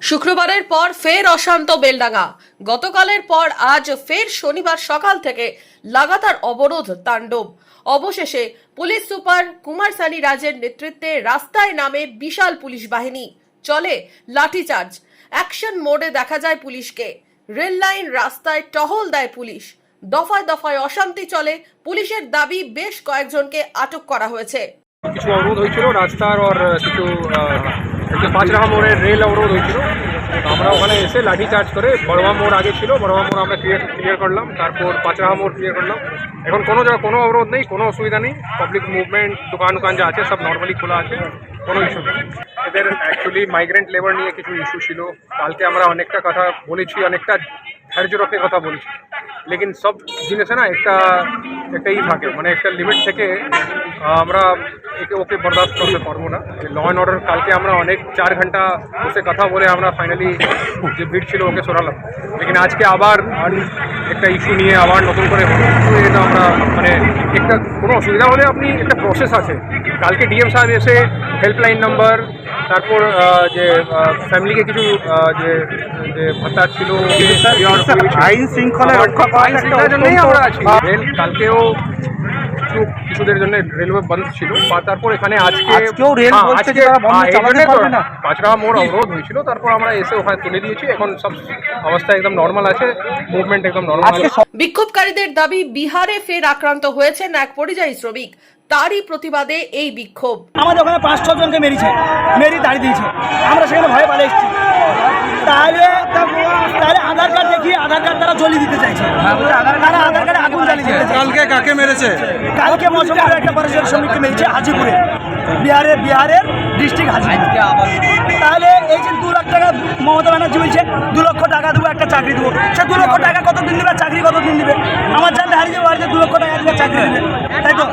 শুক্রবারের পর ফের অশান্ত বেলডাঙ্গা। গতকালের পর আজ ফের শনিবার সকাল থেকে লাগাতার অবরোধ তাণ্ডব। অবশেষে পুলিশ সুপার কুমার সানি রাজের নেতৃত্বে রাস্তায় নামে বিশাল পুলিশ বাহিনী। চলে লাঠিচার্জ। অ্যাকশন মোডে দেখা যায় পুলিশকে। রেল লাইন রাস্তায় টহল দেয় পুলিশ। দফায় দফায় অশান্তি চলে। পুলিশের দাবি বেশ কয়েকজনকে আটক করা হয়েছে। কিছু অবরোধ হয়েছিল রাস্তার আর কিছু পাঁচরাহা মোড়ের রেল অবরোধ হয়েছিল। আমরা ওখানে এসে লাঠি চার্জ করে বড়মা মোড় আগে ছিল, বড়মা মোড় আমরা ক্লিয়ার করলাম, তারপর পাঁচরাহা মোড় ক্লিয়ার করলাম। এখন কোনো জায়গায় কোনো অবরোধ নেই, কোনো অসুবিধা নেই। পাবলিক মুভমেন্ট, দোকান যা আছে সব নর্মালি খোলা আছে, কোনো ইস্যু নেই। এদের অ্যাকচুয়ালি মাইগ্রেন্ট লেবার নিয়ে কিছু ইস্যু ছিল। কালকে আমরা অনেকটা কথা বলেছি, অনেকটা ধার্য রেখে কথা বলেছি, লেকিন সব জিনিসে না একটাই থাকে, মানে একটা লিমিট থেকে আমরা ওকে বরদাস্ত করতে পারবো না। ল অ্যান্ড অর্ডার কালকে আমরা অনেক 4 ঘন্টা বসে কথা বলে আমরা ফাইনালি যে ভিড় ছিল ওকে সরালাম, লেকিন আজকে আবার একটা ইস্যু নিয়ে আবার নতুন করে এটা আমরা মানে একটা কোনো অসুবিধা হলে আপনি একটা প্রসেস আছে। কালকে ডিএম সাহেব এসে হেল্পলাইন নাম্বার, তারপর যে ফ্যামিলিকে কিছু যে ভাতা ছিল, আইন শৃঙ্খলা রক্ষা করার জন্যই আমরা আছি। রেল কালকেও কিছুদের জন্য রেলওয়ে বন্ধ ছিল, তারপর এখানে আজকেও রেল পাঁচরাহা মোড় অবরোধ হয়েছিল, তারপর আমরা এসে ওখানে তুলে দিয়েছি। এখন সব অবস্থা একদম নর্মাল আছে, মুভমেন্ট একদম নর্মাল আছে। বিক্ষোভকারীদের দাবি বিহারে ফের আক্রান্ত হয়েছেন এক পরিযায়ী শ্রমিক। তারই প্রতিবাদে এই বিক্ষোভ। আমাদের ওখানে 5-6 জনকে মেরি দাঁড়িয়ে দিয়েছে, আমরা সেখানে ভয়ে পালিয়ে এসেছি। তাহলে আধার কার্ড দেখিয়ে আধার কার্ড তারা জ্বলিয়ে দিতে চাইছে, তারা আধার কার্ডে আগুন জ্বালিয়ে দিতে চাইছে। কালকে কাকে মেরেছে? কালকে মজুমপুরে একটা পরিযায়ী শ্রমিককে মেরেছে হাজিপুরে, বিহারের ডিস্ট্রিক্ট হাজিপুর। তাহলে এই যে 2 লাখ টাকা মমতা ব্যানার্জি বলছে 2 লক্ষ টাকা দেবো, একটা চাকরি দেবো। সে 2 লক্ষ টাকা কতদিন দেবে, চাকরি কতদিন দিবে? আমার জানলে হারিয়ে যাবে, বাড়িতে 2 লক্ষ টাকা দিলে চাকরি দেবে, তাই তো?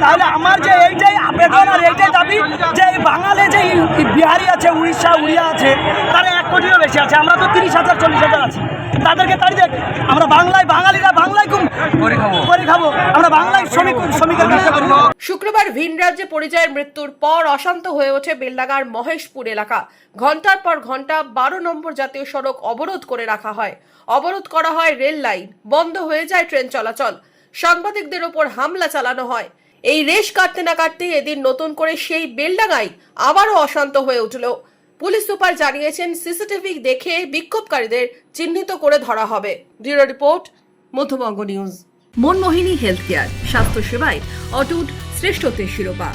তাহলে আমার যে এইটাই আবেদন আর এইটাই দাবি যে এই বাঙালি যে বিহারি আছে, উড়িয়া আছে, তারা 1 কোটিরও বেশি আছে। আমরা তো 30,000 40,000 আছি। তাদেরকে তাড়িয়ে দেখ। আমরা বাঙালিরা বাংলায় করে খাবো, আমরা বাংলায় শ্রমিকের ব্যবসা করবো। শুক্রবার ভিন রাজ্যে পরিযায়ীর মৃত্যুর পর অশান্ত হয়ে ওঠে বেলডাঙ্গার মহেশপুর এলাকা। ঘন্টার পর ঘন্টা 12 নম্বর জাতীয় সড়ক অবরোধ করে রাখা হয়। অবরোধ করা হয় রেল লাইন, বন্ধ হয়ে যায় ট্রেন চলাচল। সাংবাদিকদের ওপর হামলা চালানো হয়। এই রেশ কাটতে না কাটতেই এদিন নতুন করে সেই বেলডাঙ্গায় আবারও অশান্ত হয়ে উঠল। পুলিশ সুপার জানিয়েছেন সিসিটিভি দেখে বিক্ষোভকারীদের চিহ্নিত করে ধরা হবে। Bureau report, Madhyabanga news. Manmohini health care, স্বাস্থ্য সেবায় অটুট শ্রেষ্ঠত্বের শিরোপা।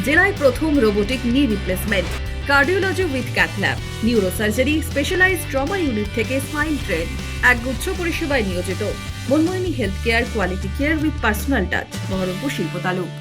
জেলায় প্রথম robotic knee replacement, cardiology with cath lab, neurosurgery, specialised trauma unit থেকে স্পাইন ট্রেন, একগুচ্ছ পরিষেবায় নিয়োজিত। Manmohini health care, quality care with personal touch, Baharampur শিল্প তালুক।